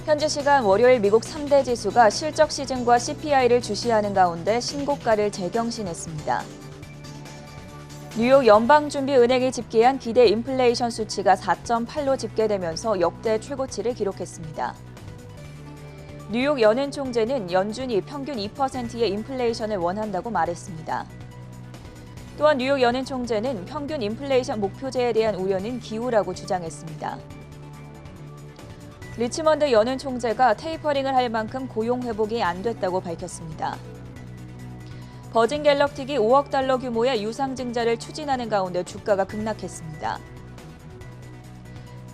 현지 시간 월요일 미국 3대 지수가 실적 시즌과 CPI를 주시하는 가운데 신고가를 재경신했습니다. 뉴욕 연방준비은행이 집계한 기대 인플레이션 수치가 4.8로 집계되면서 역대 최고치를 기록했습니다. 뉴욕 연은 총재는 연준이 평균 2%의 인플레이션을 원한다고 말했습니다. 또한 뉴욕 연은 총재는 평균 인플레이션 목표제에 대한 우려는 기우라고 주장했습니다. 리치먼드 연은 총재가 테이퍼링을 할 만큼 고용 회복이 안 됐다고 밝혔습니다. 버진 갤럭틱이 5억 달러 규모의 유상증자를 추진하는 가운데 주가가 급락했습니다.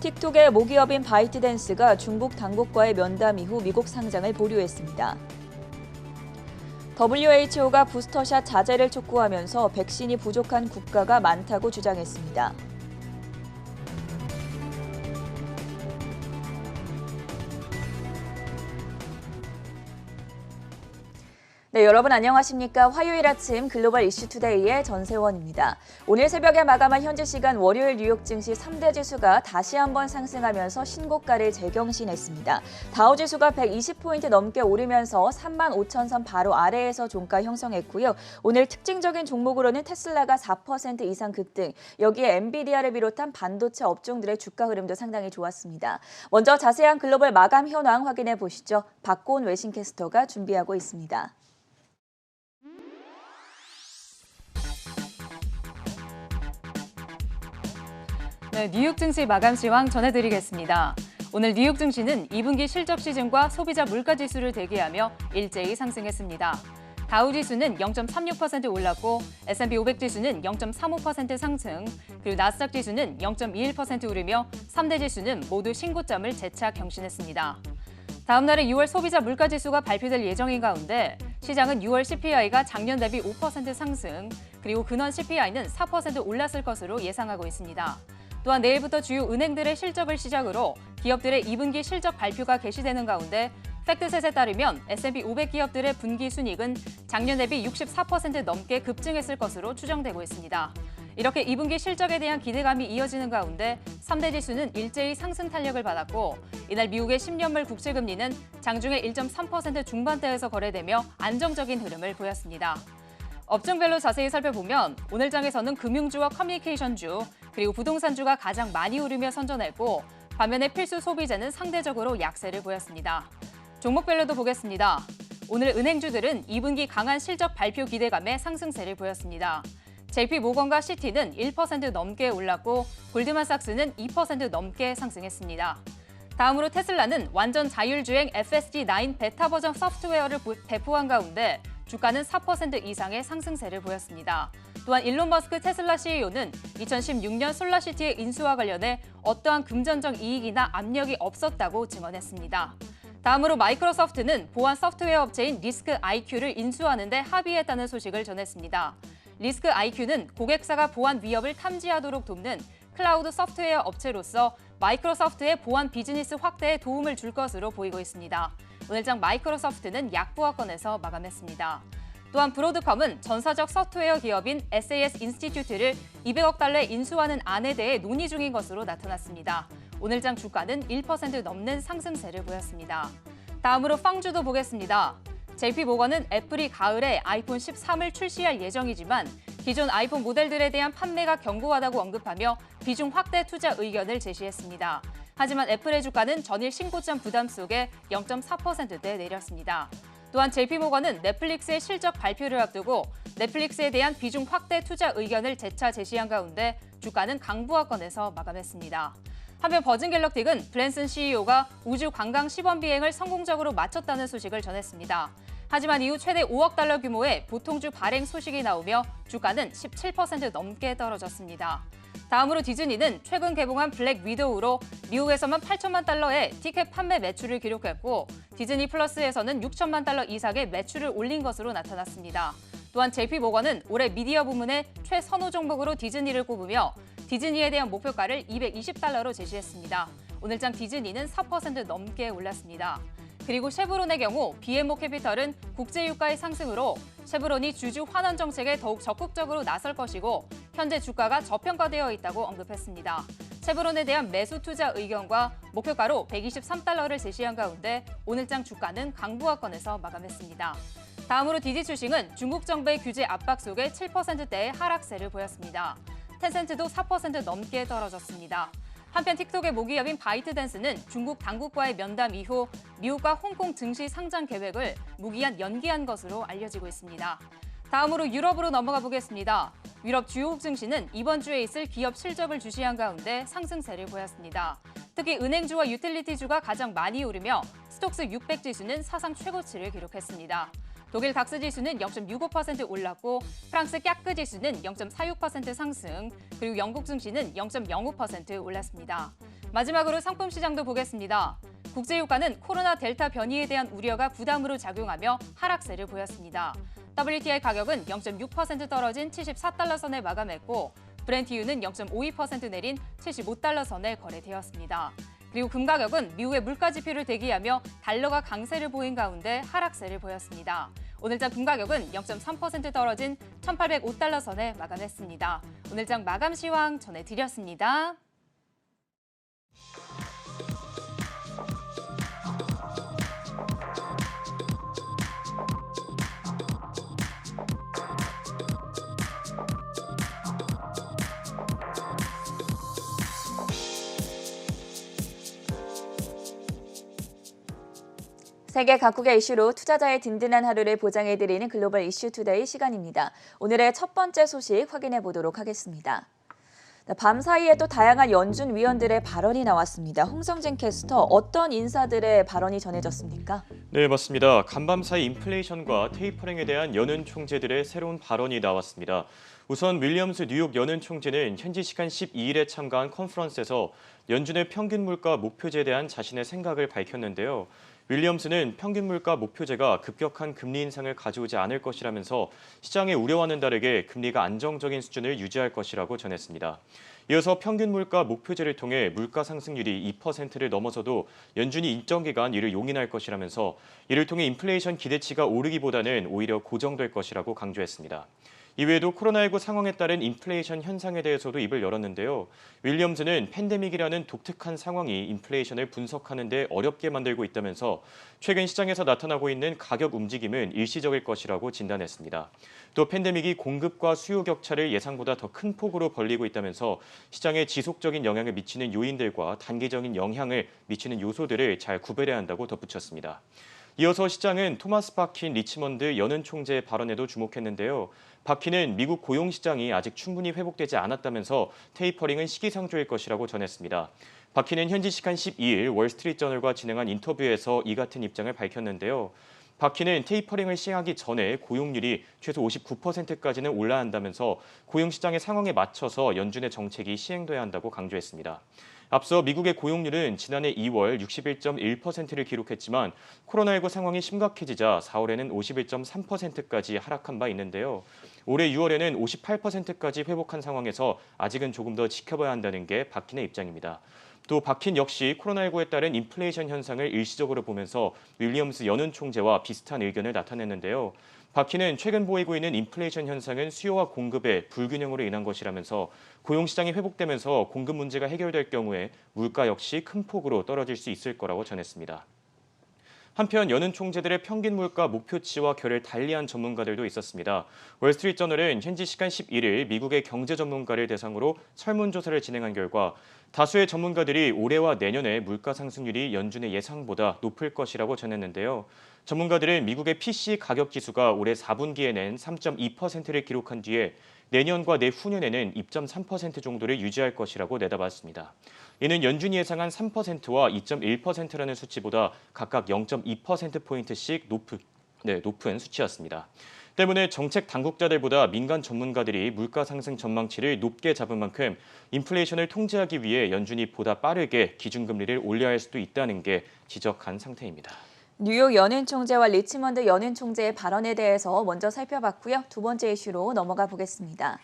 틱톡의 모기업인 바이트댄스가 중국 당국과의 면담 이후 미국 상장을 보류했습니다. WHO가 부스터샷 자제를 촉구하면서 백신이 부족한 국가가 많다고 주장했습니다. 네, 여러분 안녕하십니까? 화요일 아침 글로벌 이슈투데이의 전세원입니다. 오늘 새벽에 마감한 현지 시간 월요일 뉴욕 증시 3대 지수가 다시 한번 상승하면서 신고가를 재경신했습니다. 다우지수가 120포인트 넘게 오르면서 35,000선 바로 아래에서 종가 형성했고요. 오늘 특징적인 종목으로는 테슬라가 4% 이상 급등, 여기에 엔비디아를 비롯한 반도체 업종들의 주가 흐름도 상당히 좋았습니다. 먼저 자세한 글로벌 마감 현황 확인해 보시죠. 박고은 외신캐스터가 준비하고 있습니다. 네, 뉴욕 증시 마감 시황 전해드리겠습니다. 오늘 뉴욕 증시는 2분기 실적 시즌과 소비자 물가 지수를 대기하며 일제히 상승했습니다. 다우 지수는 0.36% 올랐고 S&P 500 지수는 0.35% 상승, 그리고 나스닥 지수는 0.21% 오르며 3대 지수는 모두 신고점을 재차 경신했습니다. 다음 날에 6월 소비자 물가 지수가 발표될 예정인 가운데 시장은 6월 CPI가 작년 대비 5% 상승, 그리고 근원 CPI는 4% 올랐을 것으로 예상하고 있습니다. 또한 내일부터 주요 은행들의 실적을 시작으로 기업들의 2분기 실적 발표가 개시되는 가운데 팩트셋에 따르면 S&P 500 기업들의 분기 순이익은 작년 대비 64% 넘게 급증했을 것으로 추정되고 있습니다. 이렇게 2분기 실적에 대한 기대감이 이어지는 가운데 3대 지수는 일제히 상승 탄력을 받았고 이날 미국의 10년물 국채금리는 장중에 1.3% 중반대에서 거래되며 안정적인 흐름을 보였습니다. 업종별로 자세히 살펴보면 오늘 장에서는 금융주와 커뮤니케이션주, 그리고 부동산주가 가장 많이 오르며 선전했고 반면에 필수 소비재는 상대적으로 약세를 보였습니다. 종목별로도 보겠습니다. 오늘 은행주들은 2분기 강한 실적 발표 기대감에 상승세를 보였습니다. JP모건과 시티는 1% 넘게 올랐고 골드만삭스는 2% 넘게 상승했습니다. 다음으로 테슬라는 완전 자율주행 FSD9 베타 버전 소프트웨어를 배포한 가운데 주가는 4% 이상의 상승세를 보였습니다. 또한 일론 머스크 테슬라 CEO는 2016년 솔라시티의 인수와 관련해 어떠한 금전적 이익이나 압력이 없었다고 증언했습니다. 다음으로 마이크로소프트는 보안 소프트웨어 업체인 리스크 IQ를 인수하는 데 합의했다는 소식을 전했습니다. 리스크 IQ는 고객사가 보안 위협을 탐지하도록 돕는 클라우드 소프트웨어 업체로서 마이크로소프트의 보안 비즈니스 확대에 도움을 줄 것으로 보이고 있습니다. 오늘장 마이크로소프트는 약보합권에서 마감했습니다. 또한 브로드컴은 전사적 소프트웨어 기업인 SAS 인스티튜트를 200억 달러에 인수하는 안에 대해 논의 중인 것으로 나타났습니다. 오늘장 주가는 1% 넘는 상승세를 보였습니다. 다음으로 빵주도 보겠습니다. JP모건은 애플이 가을에 아이폰 13을 출시할 예정이지만 기존 아이폰 모델들에 대한 판매가 견고하다고 언급하며 비중 확대 투자 의견을 제시했습니다. 하지만 애플의 주가는 전일 신고점 부담 속에 0.4%대 내렸습니다. 또한 JP모건은 넷플릭스의 실적 발표를 앞두고 넷플릭스에 대한 비중 확대 투자 의견을 재차 제시한 가운데 주가는 강보합권에서 마감했습니다. 한편 버진 갤럭틱은 브랜슨 CEO가 우주 관광 시범 비행을 성공적으로 마쳤다는 소식을 전했습니다. 하지만 이후 최대 5억 달러 규모의 보통주 발행 소식이 나오며 주가는 17% 넘게 떨어졌습니다. 다음으로 디즈니는 최근 개봉한 블랙 위도우로 미국에서만 8천만 달러의 티켓 판매 매출을 기록했고 디즈니 플러스에서는 6천만 달러 이상의 매출을 올린 것으로 나타났습니다. 또한 JP모건은 올해 미디어 부문의 최선호 종목으로 디즈니를 꼽으며 디즈니에 대한 목표가를 220달러로 제시했습니다. 오늘장 디즈니는 4% 넘게 올랐습니다. 그리고 쉐브론의 경우 BMO 캐피털은 국제유가의 상승으로 쉐브론이 주주 환원 정책에 더욱 적극적으로 나설 것이고 현재 주가가 저평가되어 있다고 언급했습니다. 쉐보론에 대한 매수 투자 의견과 목표가로 123달러를 제시한 가운데 오늘장 주가는 강보합권에서 마감했습니다. 다음으로 디지추싱은 중국 정부의 규제 압박 속에 7%대의 하락세를 보였습니다. 텐센트도 4% 넘게 떨어졌습니다. 한편 틱톡의 모기업인 바이트댄스는 중국 당국과의 면담 이후 미국과 홍콩 증시 상장 계획을 무기한 연기한 것으로 알려지고 있습니다. 다음으로 유럽으로 넘어가 보겠습니다. 유럽 주요국 증시는 이번 주에 있을 기업 실적을 주시한 가운데 상승세를 보였습니다. 특히 은행주와 유틸리티주가 가장 많이 오르며 스톡스 600 지수는 사상 최고치를 기록했습니다. 독일 닥스 지수는 0.65% 올랐고 프랑스 깍크 지수는 0.46% 상승, 그리고 영국 증시는 0.05% 올랐습니다. 마지막으로 상품 시장도 보겠습니다. 국제유가는 코로나 델타 변이에 대한 우려가 부담으로 작용하며 하락세를 보였습니다. WTI 가격은 0.6% 떨어진 74달러 선에 마감했고 브렌트유는 0.52% 내린 75달러 선에 거래되었습니다. 그리고 금 가격은 미국의 물가 지표를 대기하며 달러가 강세를 보인 가운데 하락세를 보였습니다. 오늘장 금 가격은 0.3% 떨어진 1,805달러 선에 마감했습니다. 오늘장 마감 시황 전해드렸습니다. 세계 각국의 이슈로 투자자의 든든한 하루를 보장해드리는 글로벌 이슈 투데이 시간입니다. 오늘의 첫 번째 소식 확인해 보도록 하겠습니다. 밤 사이에 또 다양한 연준 위원들의 발언이 나왔습니다. 홍성진 캐스터, 어떤 인사들의 발언이 전해졌습니까? 네, 맞습니다. 간밤 사이 인플레이션과 테이퍼링에 대한 연은 총재들의 새로운 발언이 나왔습니다. 우선 윌리엄스 뉴욕 연은 총재는 현지 시간 12일에 참가한 컨퍼런스에서 연준의 평균 물가 목표제에 대한 자신의 생각을 밝혔는데요. 윌리엄스는 평균 물가 목표제가 급격한 금리 인상을 가져오지 않을 것이라면서 시장의 우려와는 다르게 금리가 안정적인 수준을 유지할 것이라고 전했습니다. 이어서 평균 물가 목표제를 통해 물가 상승률이 2%를 넘어서도 연준이 일정 기간 이를 용인할 것이라면서 이를 통해 인플레이션 기대치가 오르기보다는 오히려 고정될 것이라고 강조했습니다. 이외에도 코로나19 상황에 따른 인플레이션 현상에 대해서도 입을 열었는데요. 윌리엄스는 팬데믹이라는 독특한 상황이 인플레이션을 분석하는 데 어렵게 만들고 있다면서 최근 시장에서 나타나고 있는 가격 움직임은 일시적일 것이라고 진단했습니다. 또 팬데믹이 공급과 수요 격차를 예상보다 더 큰 폭으로 벌리고 있다면서 시장에 지속적인 영향을 미치는 요인들과 단기적인 영향을 미치는 요소들을 잘 구별해야 한다고 덧붙였습니다. 이어서 시장은 토마스 바킨 리치먼드 연은 총재의 발언에도 주목했는데요. 바킨은 미국 고용시장이 아직 충분히 회복되지 않았다면서 테이퍼링은 시기상조일 것이라고 전했습니다. 바킨은 현지 시간 12일 월스트리트저널과 진행한 인터뷰에서 이 같은 입장을 밝혔는데요. 바킨은 테이퍼링을 시행하기 전에 고용률이 최소 59%까지는 올라야 한다면서 고용시장의 상황에 맞춰서 연준의 정책이 시행돼야 한다고 강조했습니다. 앞서 미국의 고용률은 지난해 2월 61.1%를 기록했지만 코로나19 상황이 심각해지자 4월에는 51.3%까지 하락한 바 있는데요. 올해 6월에는 58%까지 회복한 상황에서 아직은 조금 더 지켜봐야 한다는 게 바킨의 입장입니다. 또 바킨 역시 코로나19에 따른 인플레이션 현상을 일시적으로 보면서 윌리엄스 연은 총재와 비슷한 의견을 나타냈는데요. 바킨은 최근 보이고 있는 인플레이션 현상은 수요와 공급의 불균형으로 인한 것이라면서 고용시장이 회복되면서 공급 문제가 해결될 경우에 물가 역시 큰 폭으로 떨어질 수 있을 거라고 전했습니다. 한편 연은 총재들의 평균 물가 목표치와 결을 달리한 전문가들도 있었습니다. 월스트리트저널은 현지 시간 11일 미국의 경제 전문가를 대상으로 설문조사를 진행한 결과 다수의 전문가들이 올해와 내년에 물가 상승률이 연준의 예상보다 높을 것이라고 전했는데요. 전문가들은 미국의 PC 가격 지수가 올해 4분기에는 3.2%를 기록한 뒤에 내년과 내후년에는 2.3% 정도를 유지할 것이라고 내다봤습니다. 이는 연준이 예상한 3%와 2.1%라는 수치보다 각각 0.2%포인트씩 높은 수치였습니다. 때문에 정책 당국자들보다 민간 전문가들이 물가 상승 전망치를 높게 잡은 만큼 인플레이션을 통제하기 위해 연준이 보다 빠르게 기준금리를 올려야 할 수도 있다는 게 지적한 상태입니다. 뉴욕 연은 총재와 리치먼드 연은 총재의 발언에 대해서 먼저 살펴봤고요. 두 번째 이슈로 넘어가 보겠습니다.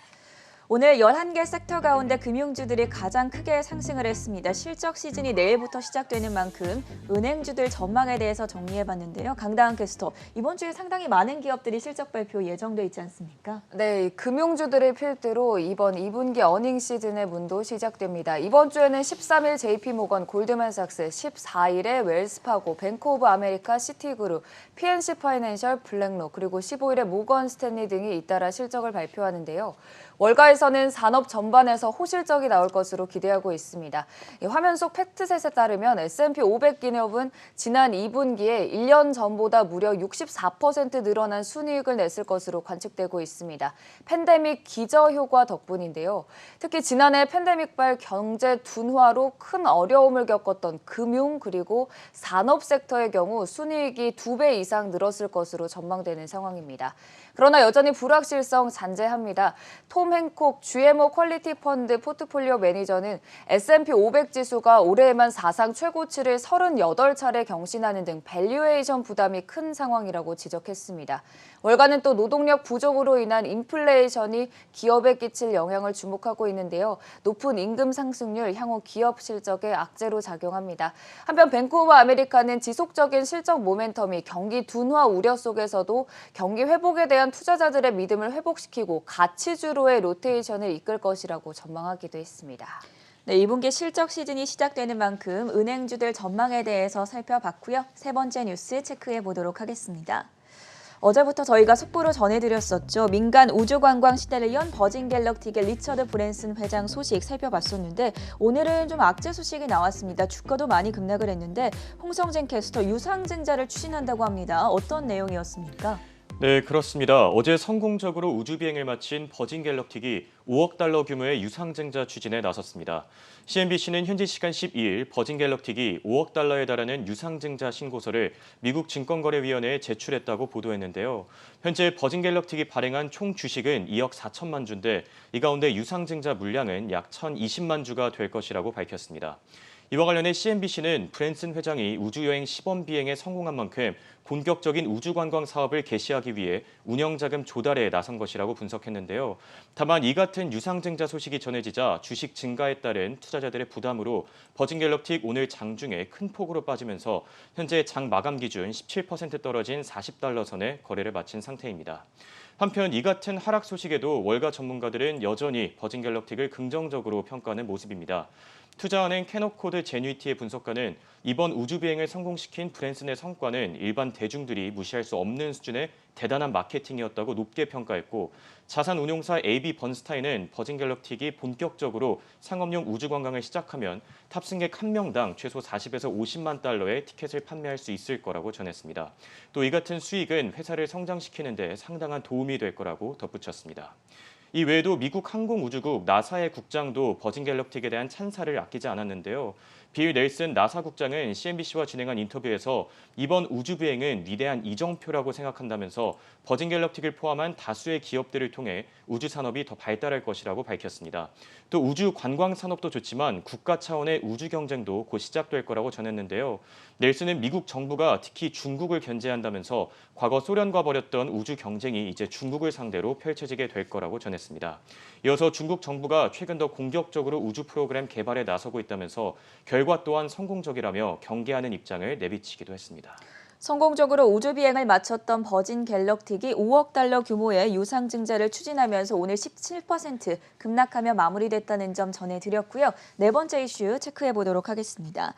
오늘 11개 섹터 가운데 금융주들이 가장 크게 상승을 했습니다. 실적 시즌이 내일부터 시작되는 만큼 은행주들 전망에 대해서 정리해봤는데요. 강다은 캐스터, 이번 주에 상당히 많은 기업들이 실적 발표 예정돼 있지 않습니까? 네, 금융주들을 필두로 이번 2분기 어닝 시즌의 문도 시작됩니다. 이번 주에는 13일 JP모건, 골드만삭스, 14일에 웰스파고, 뱅크 오브 아메리카, 시티그룹, PNC 파이낸셜, 블랙록, 그리고 15일에 모건 스탠리 등이 잇따라 실적을 발표하는데요. 월가에서는 산업 전반에서 호실적이 나올 것으로 기대하고 있습니다. 화면 속 팩트셋에 따르면 S&P 500 기업은 지난 2분기에 1년 전보다 무려 64% 늘어난 순이익을 냈을 것으로 관측되고 있습니다. 팬데믹 기저효과 덕분인데요. 특히 지난해 팬데믹발 경제 둔화로 큰 어려움을 겪었던 금융 그리고 산업 섹터의 경우 순이익이 2배 이상 늘었을 것으로 전망되는 상황입니다. 그러나 여전히 불확실성 잔재합니다. 톰 행콕 GMO 퀄리티 펀드 포트폴리오 매니저는 S&P 500 지수가 올해에만 사상 최고치를 38차례 경신하는 등 밸류에이션 부담이 큰 상황이라고 지적했습니다. 월가는 또 노동력 부족으로 인한 인플레이션이 기업에 끼칠 영향을 주목하고 있는데요. 높은 임금 상승률 향후 기업 실적에 악재로 작용합니다. 한편 뱅크 오브 아메리카는 지속적인 실적 모멘텀이 경기 둔화 우려 속에서도 경기 회복에 대한 투자자들의 믿음을 회복시키고 가치주로의 로테이션을 이끌 것이라고 전망하기도 했습니다. 네, 2분기 실적 시즌이 시작되는 만큼 은행주들 전망에 대해서 살펴봤고요. 세 번째 뉴스 체크해 보도록 하겠습니다. 어제부터 저희가 속보로 전해드렸었죠. 민간 우주관광 시대를 연 버진갤럭틱의 리처드 브랜슨 회장 소식 살펴봤었는데 오늘은 좀 악재 소식이 나왔습니다. 주가도 많이 급락을 했는데 홍성진 캐스터 유상증자를 추진한다고 합니다. 어떤 내용이었습니까? 네, 그렇습니다. 어제 성공적으로 우주 비행을 마친 버진갤럭틱이 5억 달러 규모의 유상증자 추진에 나섰습니다. CNBC는 현지 시간 12일 버진갤럭틱이 5억 달러에 달하는 유상증자 신고서를 미국 증권거래위원회에 제출했다고 보도했는데요. 현재 버진갤럭틱이 발행한 총 주식은 2억 4천만 주인데 이 가운데 유상증자 물량은 약 1,020만 주가 될 것이라고 밝혔습니다. 이와 관련해 CNBC는 브랜슨 회장이 우주여행 시범 비행에 성공한 만큼 본격적인 우주관광 사업을 개시하기 위해 운영자금 조달에 나선 것이라고 분석했는데요. 다만 이 같은 유상증자 소식이 전해지자 주식 증가에 따른 투자자들의 부담으로 버진갤럭틱 오늘 장중에 큰 폭으로 빠지면서 현재 장 마감 기준 17% 떨어진 40달러 선에 거래를 마친 상태입니다. 한편 이 같은 하락 소식에도 월가 전문가들은 여전히 버진갤럭틱을 긍정적으로 평가하는 모습입니다. 투자은행 캐너코드 제뉴이티의 분석가는 이번 우주 비행을 성공시킨 브랜슨의 성과는 일반 대중들이 무시할 수 없는 수준의 대단한 마케팅이었다고 높게 평가했고 자산 운용사 AB 번스타인은 버진갤럭틱이 본격적으로 상업용 우주 관광을 시작하면 탑승객 1명당 최소 40에서 50만 달러의 티켓을 판매할 수 있을 거라고 전했습니다. 또 이 같은 수익은 회사를 성장시키는 데 상당한 도움이 될 거라고 덧붙였습니다. 이 외에도 미국 항공우주국 나사의 국장도 버진갤럭틱에 대한 찬사를 아끼지 않았는데요. 빌 넬슨 나사 국장은 CNBC와 진행한 인터뷰에서 이번 우주 비행은 위대한 이정표라고 생각한다면서 버진갤럭틱을 포함한 다수의 기업들을 통해 우주 산업이 더 발달할 것이라고 밝혔습니다. 또 우주 관광 산업도 좋지만 국가 차원의 우주 경쟁도 곧 시작될 거라고 전했는데요. 넬슨은 미국 정부가 특히 중국을 견제한다면서 과거 소련과 벌였던 우주 경쟁이 이제 중국을 상대로 펼쳐지게 될 거라고 전했습니다. 이어서 중국 정부가 최근 더 공격적으로 우주 프로그램 개발에 나서고 있다면서 결과 또한 성공적이라며 경계하는 입장을 내비치기도 했습니다. 성공적으로 우주 비행을 마쳤던 버진갤럭틱이 5억 달러 규모의 유상증자를 추진하면서 오늘 17% 급락하며 마무리됐다는 점 전해드렸고요. 네 번째 이슈 체크해 보도록 하겠습니다.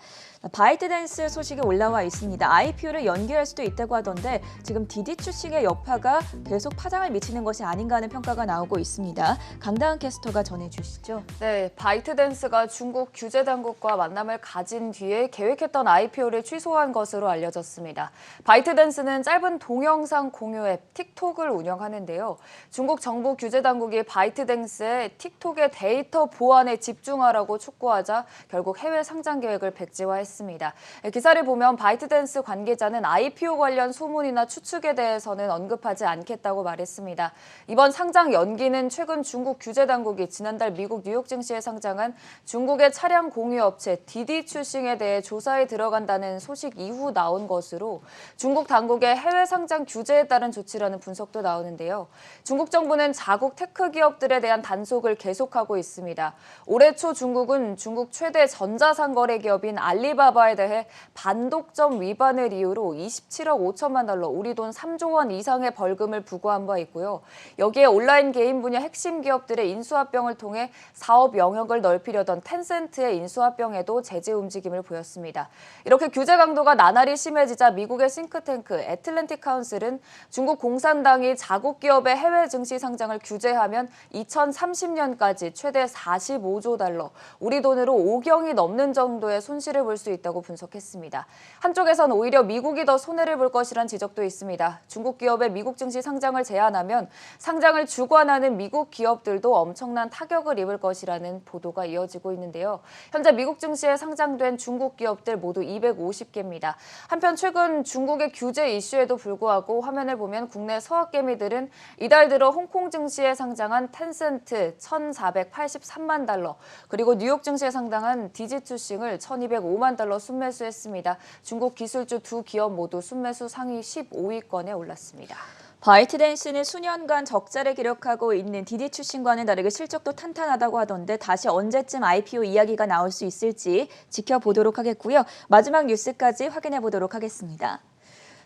바이트댄스 소식이 올라와 있습니다. IPO를 연기할 수도 있다고 하던데 지금 디디 출시의 여파가 계속 파장을 미치는 것이 아닌가 하는 평가가 나오고 있습니다. 강다은 캐스터가 전해주시죠. 네, 바이트댄스가 중국 규제 당국과 만남을 가진 뒤에 계획했던 IPO를 취소한 것으로 알려졌습니다. 바이트댄스는 짧은 동영상 공유 앱 틱톡을 운영하는데요. 중국 정부 규제 당국이 바이트댄스의 틱톡의 데이터 보안에 집중하라고 촉구하자 결국 해외 상장 계획을 백지화했습니다. 기사를 보면 바이트댄스 관계자는 IPO 관련 소문이나 추측에 대해서는 언급하지 않겠다고 말했습니다. 이번 상장 연기는 최근 중국 규제 당국이 지난달 미국 뉴욕 증시에 상장한 중국의 차량 공유 업체 디디 출싱에 대해 조사에 들어간다는 소식 이후 나온 것으로 있고 중국 당국의 해외 상장 규제에 따른 조치라는 분석도 나오는데요. 중국 정부는 자국 테크 기업들에 대한 단속을 계속하고 있습니다. 올해 초 중국은 중국 최대 전자상거래 기업인 알리바바에 대해 반독점 위반을 이유로 27억 5천만 달러, 우리 돈 3조 원 이상의 벌금을 부과한 바 있고요. 여기에 온라인 게임 분야 핵심 기업들의 인수합병을 통해 사업 영역을 넓히려던 텐센트의 인수합병에도 제재 움직임을 보였습니다. 이렇게 규제 강도가 나날이 심해지자 미국의 싱크탱크 애틀랜틱 카운슬은 중국 공산당이 자국 기업의 해외 증시 상장을 규제하면 2030년까지 최대 45조 달러, 우리 돈으로 5경이 넘는 정도의 손실을 볼 수 있다고 분석했습니다. 한쪽에선 오히려 미국이 더 손해를 볼 것이란 지적도 있습니다. 중국 기업의 미국 증시 상장을 제한하면 상장을 주관하는 미국 기업들도 엄청난 타격을 입을 것이라는 보도가 이어지고 있는데요. 현재 미국 증시에 상장된 중국 기업들 모두 250개입니다. 한편 최근 중국의 규제 이슈에도 불구하고 화면을 보면 국내 서학개미들은 이달 들어 홍콩 증시에 상장한 텐센트 1,483만 달러, 그리고 뉴욕 증시에 상장한 디지투싱을 1,205만 달러 순매수했습니다. 중국 기술주 두 기업 모두 순매수 상위 15위권에 올랐습니다. 바이트댄스는 수년간 적자를 기록하고 있는 디디추싱과는 다르게 실적도 탄탄하다고 하던데 다시 언제쯤 IPO 이야기가 나올 수 있을지 지켜보도록 하겠고요. 마지막 뉴스까지 확인해 보도록 하겠습니다.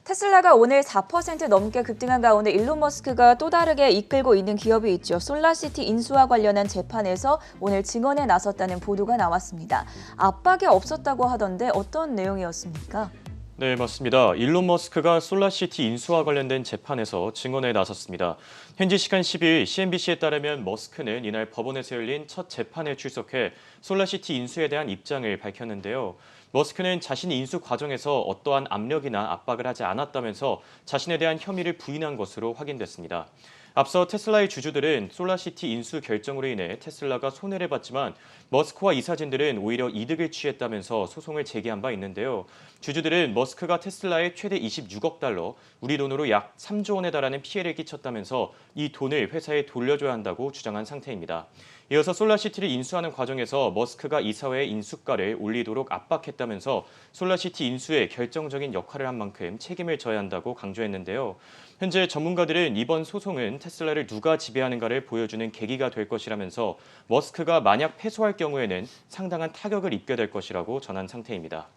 테슬라가 오늘 4% 넘게 급등한 가운데 일론 머스크가 또 다르게 이끌고 있는 기업이 있죠. 솔라시티 인수와 관련한 재판에서 오늘 증언에 나섰다는 보도가 나왔습니다. 압박이 없었다고 하던데 어떤 내용이었습니까? 네, 맞습니다. 일론 머스크가 솔라시티 인수와 관련된 재판에서 증언에 나섰습니다. 현지 시간 10일 CNBC에 따르면 머스크는 이날 법원에서 열린 첫 재판에 출석해 솔라시티 인수에 대한 입장을 밝혔는데요. 머스크는 자신이 인수 과정에서 어떠한 압력이나 압박을 하지 않았다면서 자신에 대한 혐의를 부인한 것으로 확인됐습니다. 앞서 테슬라의 주주들은 솔라시티 인수 결정으로 인해 테슬라가 손해를 봤지만 머스크와 이사진들은 오히려 이득을 취했다면서 소송을 제기한 바 있는데요. 주주들은 머스크가 테슬라에 최대 26억 달러, 우리 돈으로 약 3조 원에 달하는 피해를 끼쳤다면서 이 돈을 회사에 돌려줘야 한다고 주장한 상태입니다. 이어서 솔라시티를 인수하는 과정에서 머스크가 이사회의 인수가를 올리도록 압박했다면서 솔라시티 인수에 결정적인 역할을 한 만큼 책임을 져야 한다고 강조했는데요. 현재 전문가들은 이번 소송은 테슬라를 누가 지배하는가를 보여주는 계기가 될 것이라면서 머스크가 만약 패소할 경우에는 상당한 타격을 입게 될 것이라고 전한 상태입니다.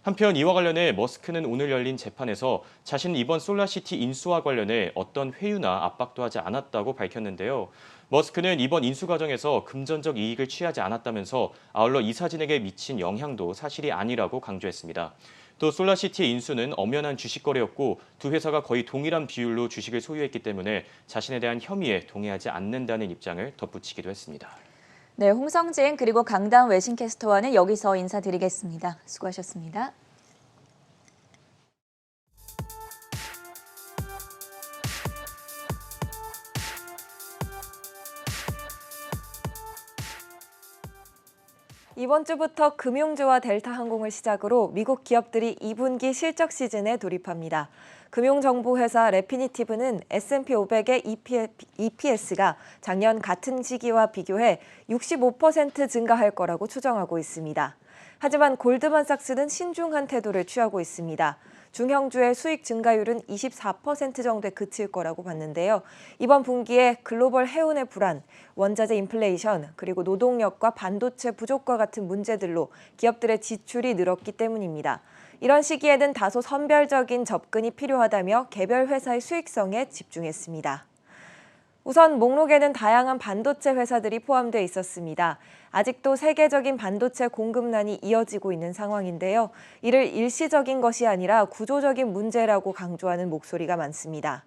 한편 이와 관련해 머스크는 오늘 열린 재판에서 자신은 이번 솔라시티 인수와 관련해 어떤 회유나 압박도 하지 않았다고 밝혔는데요. 머스크는 이번 인수 과정에서 금전적 이익을 취하지 않았다면서 아울러 이사진에게 미친 영향도 사실이 아니라고 강조했습니다. 또 솔라시티의 인수는 엄연한 주식 거래였고 두 회사가 거의 동일한 비율로 주식을 소유했기 때문에 자신에 대한 혐의에 동의하지 않는다는 입장을 덧붙이기도 했습니다. 네, 홍성진 그리고 강다운 외신캐스터와는 여기서 인사드리겠습니다. 수고하셨습니다. 이번 주부터 금융주와 델타항공을 시작으로 미국 기업들이 2분기 실적 시즌에 돌입합니다. 금융정보회사 레피니티브는 S&P 500의 EPS가 작년 같은 시기와 비교해 65% 증가할 거라고 추정하고 있습니다. 하지만 골드만삭스는 신중한 태도를 취하고 있습니다. 중형주의 수익 증가율은 24% 정도에 그칠 거라고 봤는데요. 이번 분기에 글로벌 해운의 불안, 원자재 인플레이션, 그리고 노동력과 반도체 부족과 같은 문제들로 기업들의 지출이 늘었기 때문입니다. 이런 시기에는 다소 선별적인 접근이 필요하다며 개별 회사의 수익성에 집중했습니다. 우선 목록에는 다양한 반도체 회사들이 포함되어 있었습니다. 아직도 세계적인 반도체 공급난이 이어지고 있는 상황인데요. 이를 일시적인 것이 아니라 구조적인 문제라고 강조하는 목소리가 많습니다.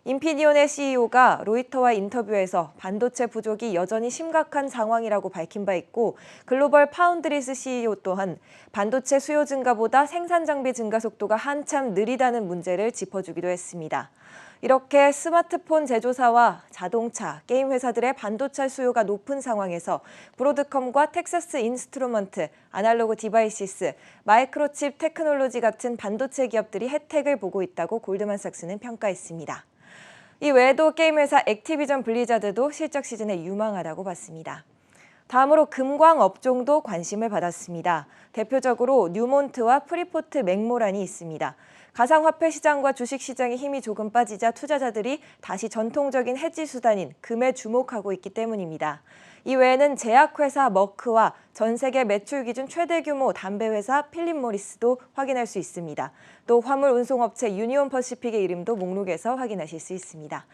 인피니온의 CEO가 로이터와 인터뷰에서 반도체 부족이 여전히 심각한 상황이라고 밝힌 바 있고 글로벌 파운드리스 CEO 또한 반도체 수요 증가보다 생산 장비 증가 속도가 한참 느리다는 문제를 짚어주기도 했습니다. 이렇게 스마트폰 제조사와 자동차, 게임 회사들의 반도체 수요가 높은 상황에서 브로드컴과 텍사스 인스트루먼트, 아날로그 디바이시스, 마이크로칩 테크놀로지 같은 반도체 기업들이 혜택을 보고 있다고 골드만삭스는 평가했습니다. 이 외에도 게임 회사 액티비전 블리자드도 실적 시즌에 유망하다고 봤습니다. 다음으로 금광 업종도 관심을 받았습니다. 대표적으로 뉴몬트와 프리포트 맥모란이 있습니다. 가상화폐 시장과 주식시장의 힘이 조금 빠지자 투자자들이 다시 전통적인 해지 수단인 금에 주목하고 있기 때문입니다. 이 외에는 제약회사 머크와 전 세계 매출 기준 최대 규모 담배 회사 필립 모리스도 확인할 수 있습니다. 또 화물 운송업체 유니온 퍼시픽의 이름도 목록에서 확인하실 수 있습니다.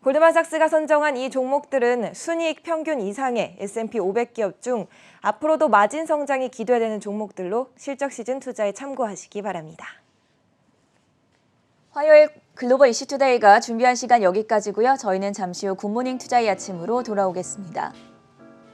골드만삭스가 선정한 이 종목들은 순이익 평균 이상의 S&P 500기업 중 앞으로도 마진 성장이 기대되는 종목들로 실적 시즌 투자에 참고하시기 바랍니다. 화요일 글로벌 이슈투데이가 준비한 시간 여기까지고요. 저희는 잠시 후 굿모닝 투자의 아침으로 돌아오겠습니다.